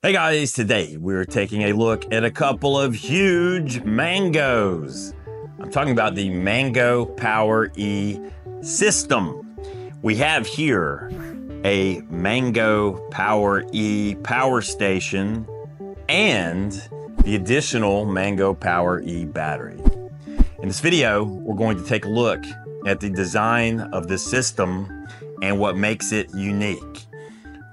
Hey guys, today we're taking a look at a couple of huge mangoes. I'm talking about the Mango Power E system. We have here a Mango Power E power station and the additional Mango Power E battery. In this video, we're going to take a look at the design of this system and what makes it unique.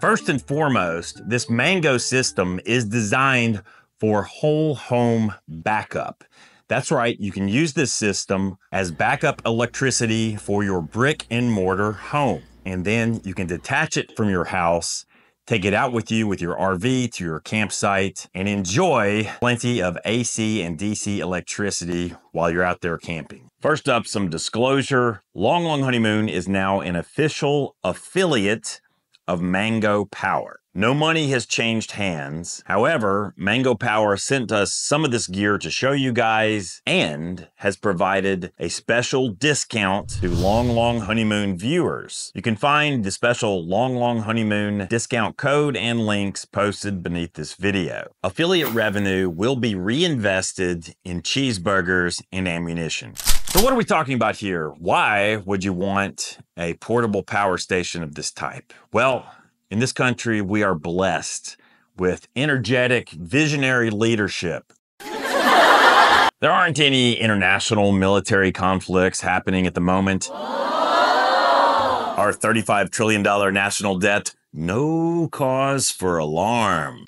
First and foremost, this Mango system is designed for whole home backup. That's right, you can use this system as backup electricity for your brick and mortar home. And then you can detach it from your house, take it out with you with your RV to your campsite, and enjoy plenty of AC and DC electricity while you're out there camping. First up, some disclosure. Long Long Honeymoon is now an official affiliate of Mango Power. No money has changed hands. However, Mango Power sent us some of this gear to show you guys and has provided a special discount to Long Long Honeymoon viewers. You can find the special Long Long Honeymoon discount code and links posted beneath this video. Affiliate revenue will be reinvested in cheeseburgers and ammunition. So what are we talking about here? Why would you want a portable power station of this type? Well, in this country, we are blessed with energetic, visionary leadership. There aren't any international military conflicts happening at the moment. Our $35 trillion national debt, no cause for alarm.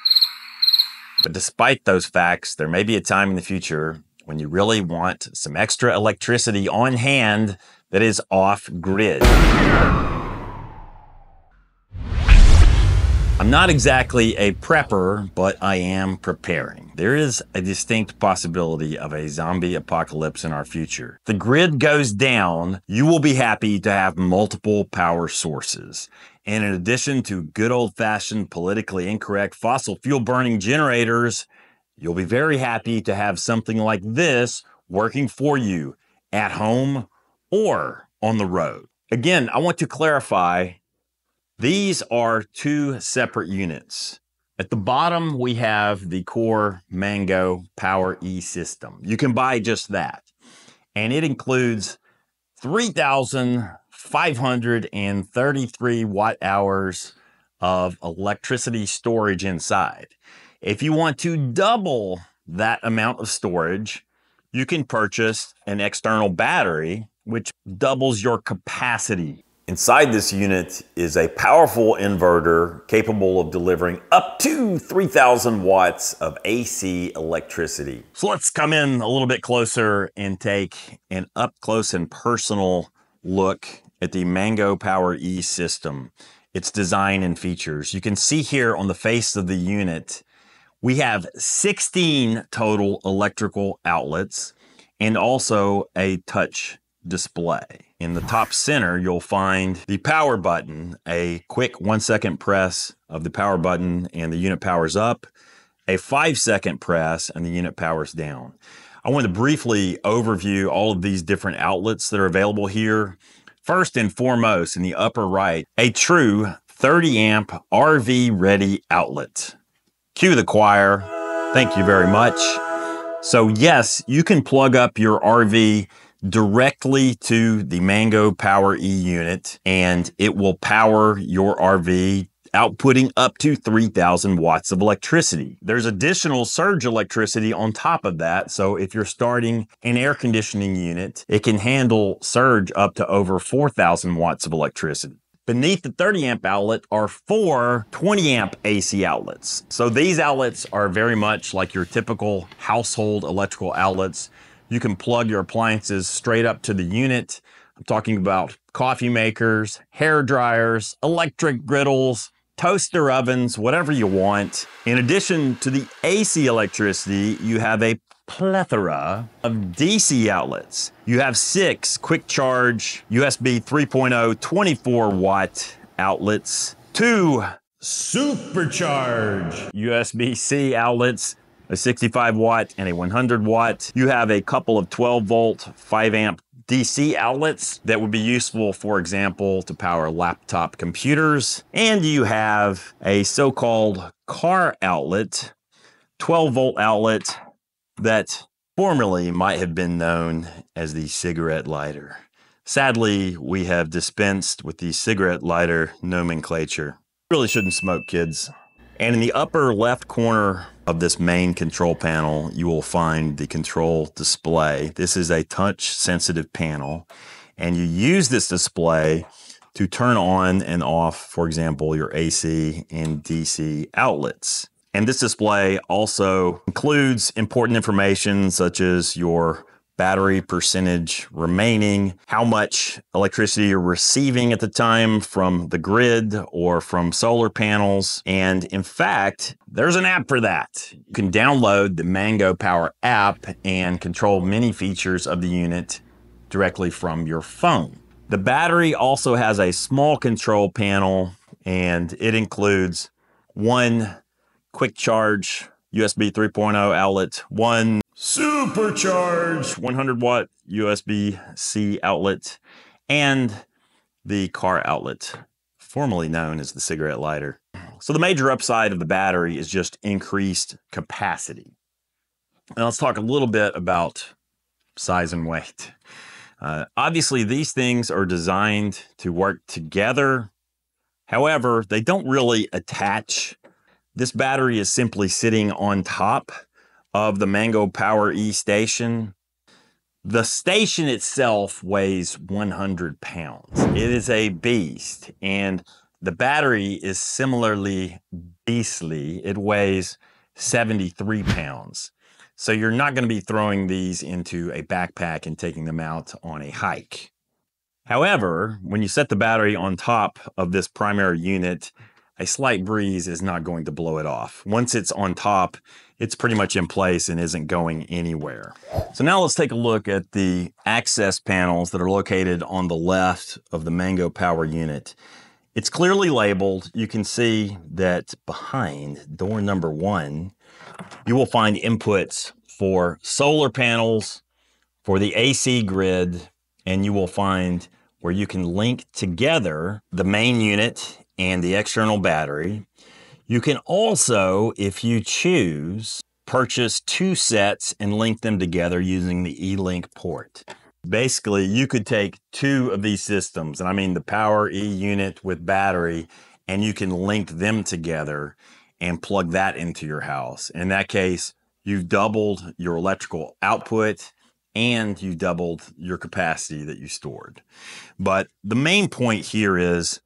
But despite those facts, there may be a time in the future when you really want some extra electricity on hand that is off-grid. I'm not exactly a prepper, but I am preparing. There is a distinct possibility of a zombie apocalypse in our future. If the grid goes down, you will be happy to have multiple power sources. And in addition to good old-fashioned, politically incorrect fossil fuel burning generators, you'll be very happy to have something like this working for you at home or on the road. Again, I want to clarify, these are two separate units. At the bottom, we have the core Mango Power E system. You can buy just that. And it includes 3,533 watt hours of electricity storage inside. If you want to double that amount of storage, you can purchase an external battery, which doubles your capacity. Inside this unit is a powerful inverter capable of delivering up to 3,000 watts of AC electricity. So let's come in a little bit closer and take an up close and personal look at the Mango Power E system, its design and features. You can see here on the face of the unit, we have 16 total electrical outlets and also a touch display. In the top center, you'll find the power button, a quick 1-second press of the power button and the unit powers up, a 5-second press and the unit powers down. I want to briefly overview all of these different outlets that are available here. First and foremost, in the upper right, a true 30 amp RV ready outlet. Cue the choir. Thank you very much. So yes, you can plug up your RV directly to the Mango Power E unit and it will power your RV, outputting up to 3,000 watts of electricity. There's additional surge electricity on top of that. So if you're starting an air conditioning unit, it can handle surge up to over 4,000 watts of electricity. Beneath the 30 amp outlet are 4 20 amp AC outlets. So these outlets are very much like your typical household electrical outlets. You can plug your appliances straight up to the unit. I'm talking about coffee makers, hair dryers, electric griddles, toaster ovens, whatever you want. In addition to the AC electricity, you have a plethora of DC outlets. You have 6 quick charge USB 3.0 24 watt outlets, 2 supercharge USB-C outlets, a 65 watt and a 100 watt. You have a couple of 12 volt, 5 amp DC outlets that would be useful, for example, to power laptop computers. And you have a so-called car outlet, 12-volt outlet that formerly might have been known as the cigarette lighter. Sadly, we have dispensed with the cigarette lighter nomenclature. Really shouldn't smoke, kids. And in the upper left corner of this main control panel, you will find the control display. This is a touch-sensitive panel, and you use this display to turn on and off, for example, your AC and DC outlets. And this display also includes important information such as your battery percentage remaining, how much electricity you're receiving at the time from the grid or from solar panels. And in fact, there's an app for that. You can download the Mango Power app and control many features of the unit directly from your phone. The battery also has a small control panel, and it includes one quick charge USB 3.0 outlet, one supercharged 100 watt USB-C outlet, and the car outlet, formerly known as the cigarette lighter. So the major upside of the battery is just increased capacity. Now let's talk a little bit about size and weight. Obviously, these things are designed to work together. However, they don't really attach. This battery is simply sitting on top of the Mango Power E station. The station itself weighs 100 pounds. It is a beast, and the battery is similarly beastly. It weighs 73 pounds. So you're not going to be throwing these into a backpack and taking them out on a hike. However, when you set the battery on top of this primary unit, a slight breeze is not going to blow it off. Once it's on top, it's pretty much in place and isn't going anywhere. So now let's take a look at the access panels that are located on the left of the Mango Power unit. It's clearly labeled. You can see that behind door number 1, you will find inputs for solar panels, for the AC grid, and you will find where you can link together the main unit and the external battery. You can also, if you choose, purchase 2 sets and link them together using the E-Link port. Basically, you could take 2 of these systems, and I mean the Power E unit with battery, and you can link them together and plug that into your house. In that case, you've doubled your electrical output and you doubled your capacity that you stored. But the main point here is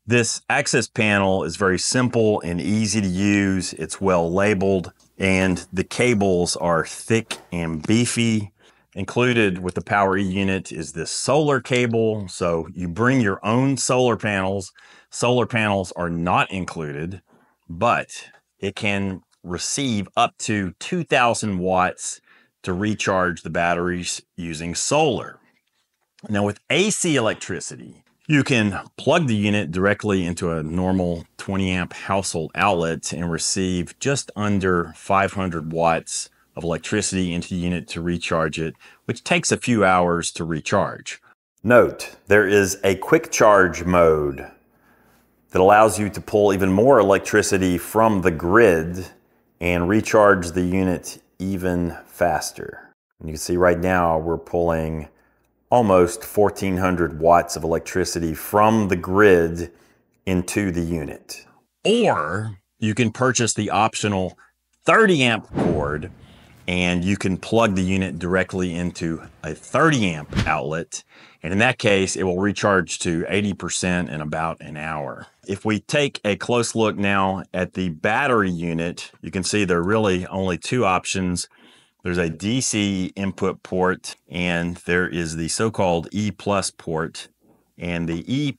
this access panel is very simple and easy to use. It's well labeled, and the cables are thick and beefy. Included with the Power E unit is this solar cable. So you bring your own solar panels. Solar panels are not included, but it can receive up to 2,000 watts to recharge the batteries using solar. Now with AC electricity, you can plug the unit directly into a normal 20 amp household outlet and receive just under 500 watts of electricity into the unit to recharge it, which takes a few hours to recharge. Note, there is a quick charge mode that allows you to pull even more electricity from the grid and recharge the unit even faster. And you can see right now we're pulling almost 1,400 watts of electricity from the grid into the unit. Or you can purchase the optional 30 amp cord and you can plug the unit directly into a 30 amp outlet. And in that case, it will recharge to 80% in about an hour. If we take a close look now at the battery unit, you can see there are really only 2 options. There's a DC input port, and there is the so-called E+ port. And the E+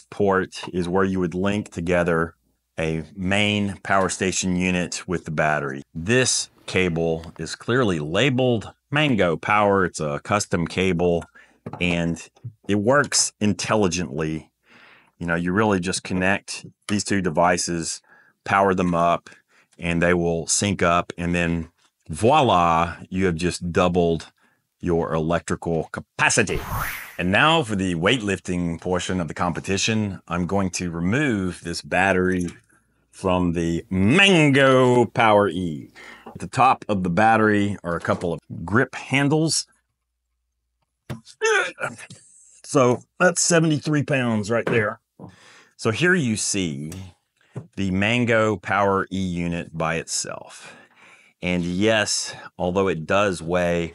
port is where you would link together a main power station unit with the battery. This cable is clearly labeled Mango Power. It's a custom cable, and it works intelligently. You know, you really just connect these 2 devices, power them up, and they will sync up, and then voila, you have just doubled your electrical capacity. And now for the weightlifting portion of the competition, I'm going to remove this battery from the Mango Power E. At the top of the battery are a couple of grip handles. So that's 73 pounds right there. So here you see the Mango Power E unit by itself. And yes, although it does weigh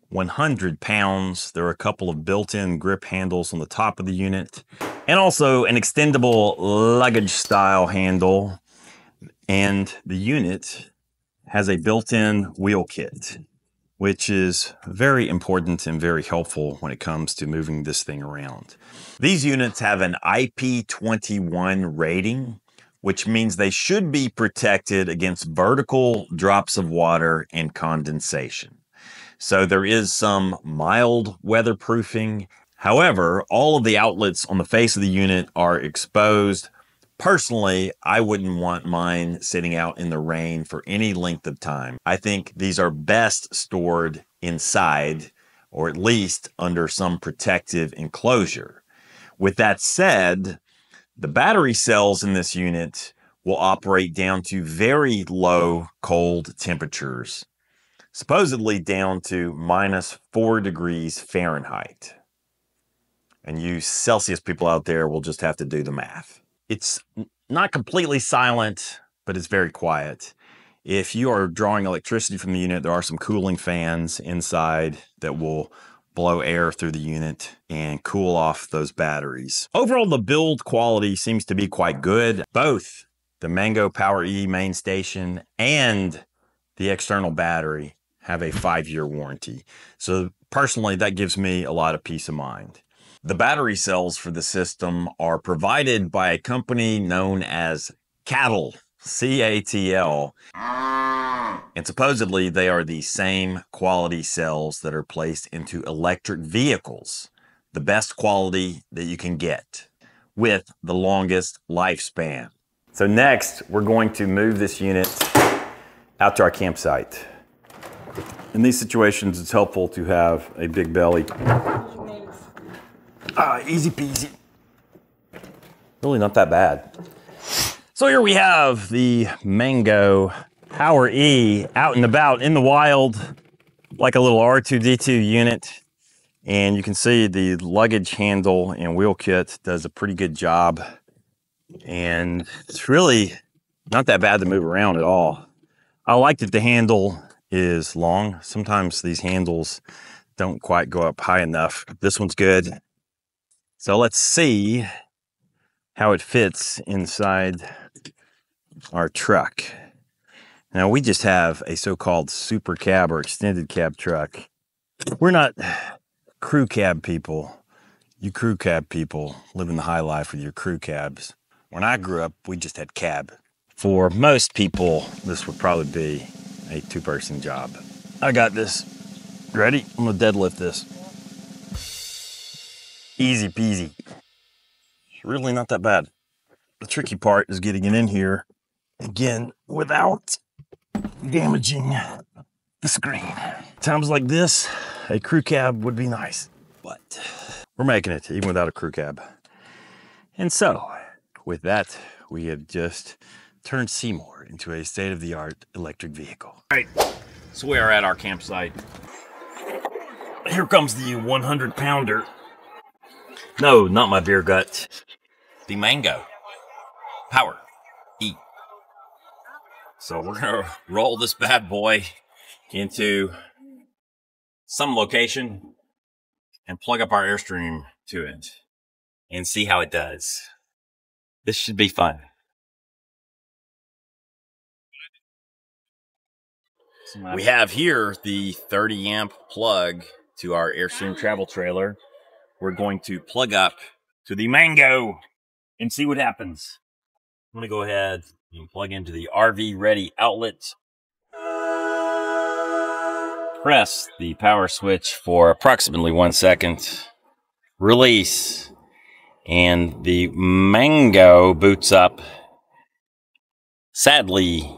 100 pounds, there are a couple of built-in grip handles on the top of the unit, and also an extendable luggage style handle. And the unit has a built-in wheel kit, which is very important and very helpful when it comes to moving this thing around. These units have an IP21 rating, which means they should be protected against vertical drops of water and condensation. So there is some mild weatherproofing. However, all of the outlets on the face of the unit are exposed. Personally, I wouldn't want mine sitting out in the rain for any length of time. I think these are best stored inside, or at least under some protective enclosure. With that said, the battery cells in this unit will operate down to very low cold temperatures, supposedly down to -4 degrees Fahrenheit. And you Celsius people out there will just have to do the math. It's not completely silent, but it's very quiet. If you are drawing electricity from the unit, there are some cooling fans inside that will blow air through the unit and cool off those batteries. Overall, the build quality seems to be quite good. Both the Mango Power E main station and the external battery have a 5-year warranty. So personally, that gives me a lot of peace of mind. The battery cells for the system are provided by a company known as CATL, C-A-T-L. And supposedly they are the same quality cells that are placed into electric vehicles, the best quality that you can get, with the longest lifespan. So next, we're going to move this unit out to our campsite. In these situations, it's helpful to have a big belly. Easy peasy. Really not that bad. So here we have the Mango Power E out and about in the wild, like a little R2-D2 unit. And you can see the luggage handle and wheel kit does a pretty good job. And it's really not that bad to move around at all. I like that the handle is long. Sometimes these handles don't quite go up high enough. This one's good. So let's see how it fits inside our truck. Now we just have a so-called super cab or extended cab truck. We're not crew cab people. You crew cab people living the high life with your crew cabs. When I grew up, we just had cab. For most people, this would probably be a 2-person job. I got this. Ready? I'm gonna deadlift this. Easy peasy. Really not that bad. The tricky part is getting it in here, again, without damaging the screen. Times like this, a crew cab would be nice, but we're making it even without a crew cab. And so, with that, we have just turned Seymour into a state-of-the-art electric vehicle. All right, so we are at our campsite. Here comes the 100-pounder. No, not my beer gut. The Mango Power E. So we're gonna roll this bad boy into some location and plug up our Airstream to it and see how it does. This should be fun. We have here the 30 amp plug to our Airstream travel trailer. We're going to plug up to the Mango and see what happens. I'm gonna go ahead and plug into the RV ready outlet. Press the power switch for approximately 1 second. Release. And the Mango boots up. Sadly,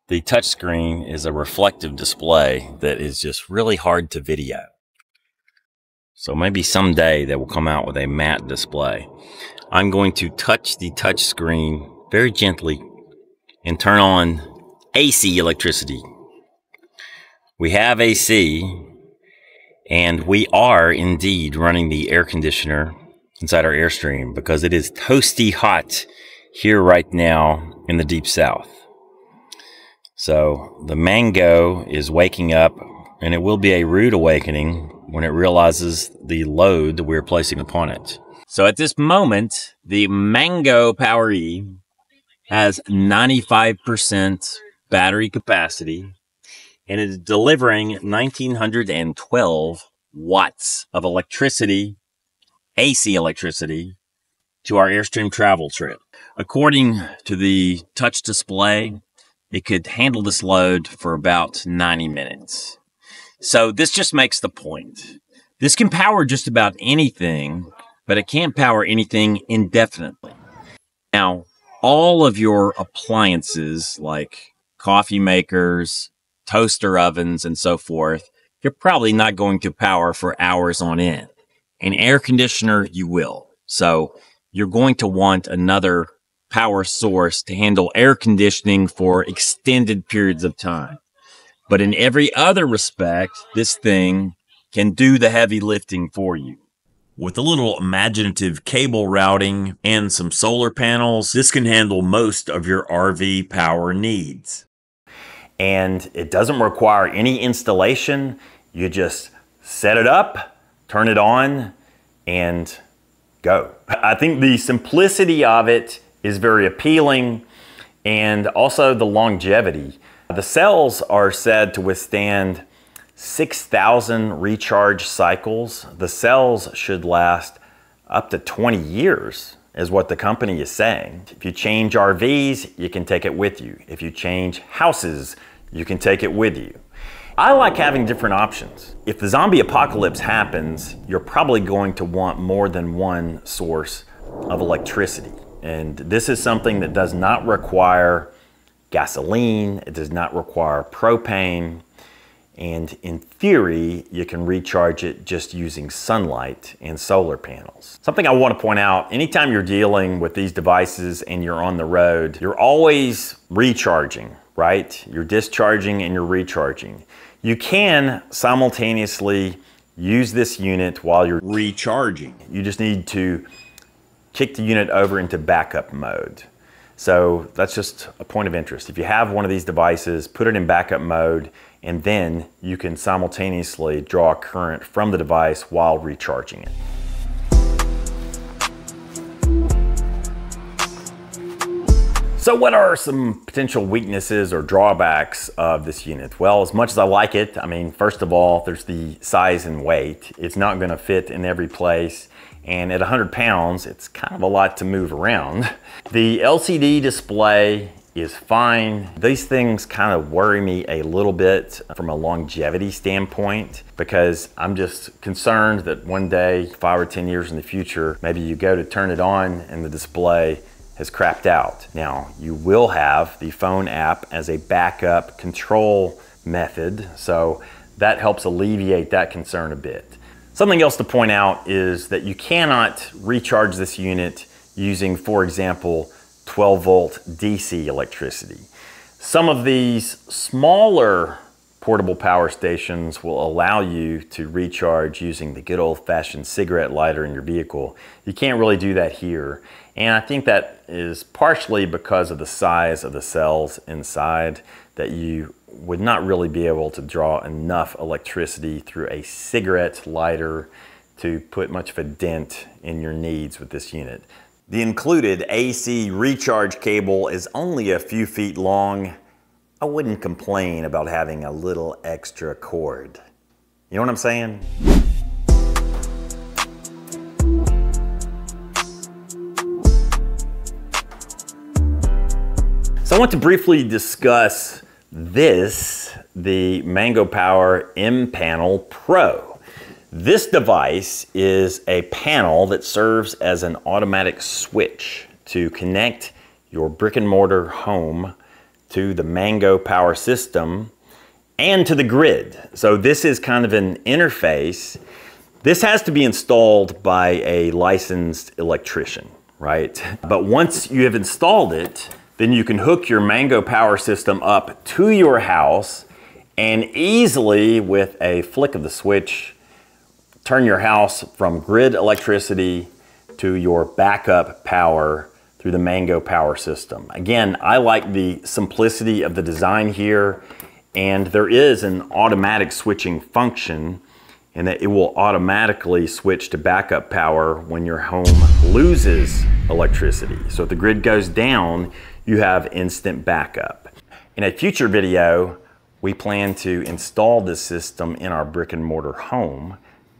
the touchscreen is a reflective display that is just really hard to video. So maybe someday they will come out with a matte display. I'm going to touch the touchscreen very gently and turn on AC electricity. We have AC, and we are indeed running the air conditioner inside our Airstream because it is toasty hot here right now in the Deep South. So the Mango is waking up, and it will be a rude awakening when it realizes the load that we're placing upon it. So at this moment, the Mango Power E has 95% battery capacity, and it is delivering 1,912 watts of electricity, AC electricity, to our Airstream travel trip. According to the touch display, it could handle this load for about 90 minutes. So this just makes the point. This can power just about anything, but it can't power anything indefinitely. Now, all of your appliances like coffee makers, toaster ovens, and so forth, you're probably not going to power for hours on end. An air conditioner, you will. So you're going to want another power source to handle air conditioning for extended periods of time. But in every other respect, this thing can do the heavy lifting for you. With a little imaginative cable routing and some solar panels, this can handle most of your RV power needs. And it doesn't require any installation. You just set it up, turn it on, and go. I think the simplicity of it is very appealing, and also the longevity. The cells are said to withstand 6,000 recharge cycles. The cells should last up to 20 years, is what the company is saying. If you change RVs, you can take it with you. If you change houses, you can take it with you. I like having different options. If the zombie apocalypse happens, you're probably going to want more than one source of electricity. And this is something that does not require gasoline, it does not require propane, and in theory, you can recharge it just using sunlight and solar panels. Something I want to point out, anytime you're dealing with these devices and you're on the road, you're always recharging, right? You're discharging and you're recharging. You can simultaneously use this unit while you're recharging. You just need to kick the unit over into backup mode. So that's just a point of interest. If you have one of these devices, put it in backup mode, and then you can simultaneously draw current from the device while recharging it. So what are some potential weaknesses or drawbacks of this unit? Well, as much as I like it, I mean, first of all, there's the size and weight. It's not gonna fit in every place. And at 100 pounds, it's kind of a lot to move around. The LCD display is fine. These things kind of worry me a little bit from a longevity standpoint, because I'm just concerned that one day, 5 or 10 years in the future, maybe you go to turn it on and the display has crapped out. Now, you will have the phone app as a backup control method, so that helps alleviate that concern a bit. Something else to point out is that you cannot recharge this unit using, for example, 12-volt DC electricity. Some of these smaller portable power stations will allow you to recharge using the good old-fashioned cigarette lighter in your vehicle. You can't really do that here. And I think that is partially because of the size of the cells inside, that you would not really be able to draw enough electricity through a cigarette lighter to put much of a dent in your needs with this unit. The included AC recharge cable is only a few feet long. I wouldn't complain about having a little extra cord. You know what I'm saying? So I want to briefly discuss this, the Mango Power M-Panel Pro. This device is a panel that serves as an automatic switch to connect your brick and mortar home to the Mango Power system and to the grid. So this is kind of an interface. This has to be installed by a licensed electrician, right? But once you have installed it, then you can hook your Mango power system up to your house and easily, with a flick of the switch, turn your house from grid electricity to your backup power through the Mango power system. Again, I like the simplicity of the design here, and there is an automatic switching function in that it will automatically switch to backup power when your home loses electricity. So if the grid goes down, you have instant backup. In a future video, we plan to install this system in our brick and mortar home,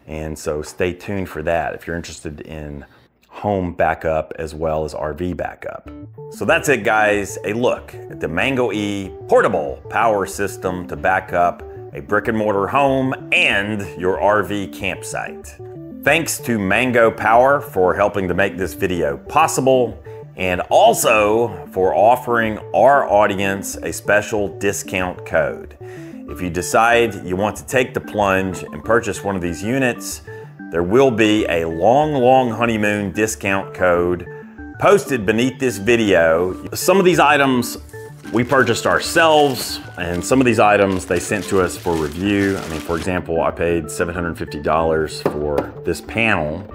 and so stay tuned for that if you're interested in home backup as well as RV backup. So that's it, guys. A look at the Mango E portable power system to back up a brick and mortar home and your RV campsite. Thanks to Mango Power for helping to make this video possible, and also for offering our audience a special discount code. If you decide you want to take the plunge and purchase one of these units, there will be a long honeymoon discount code posted beneath this video. Some of these items we purchased ourselves, and some of these items they sent to us for review. I mean, for example, I paid $750 for this panel.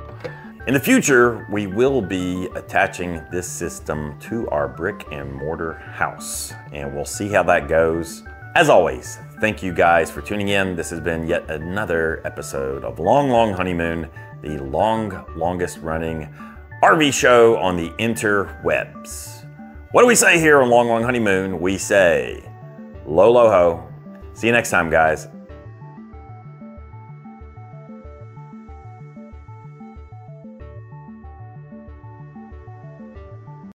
In the future, we will be attaching this system to our brick and mortar house, and we'll see how that goes. As always, thank you guys for tuning in. This has been yet another episode of Long Honeymoon, the longest running RV show on the interwebs. What do we say here on Long Honeymoon? We say, lo ho. See you next time, guys.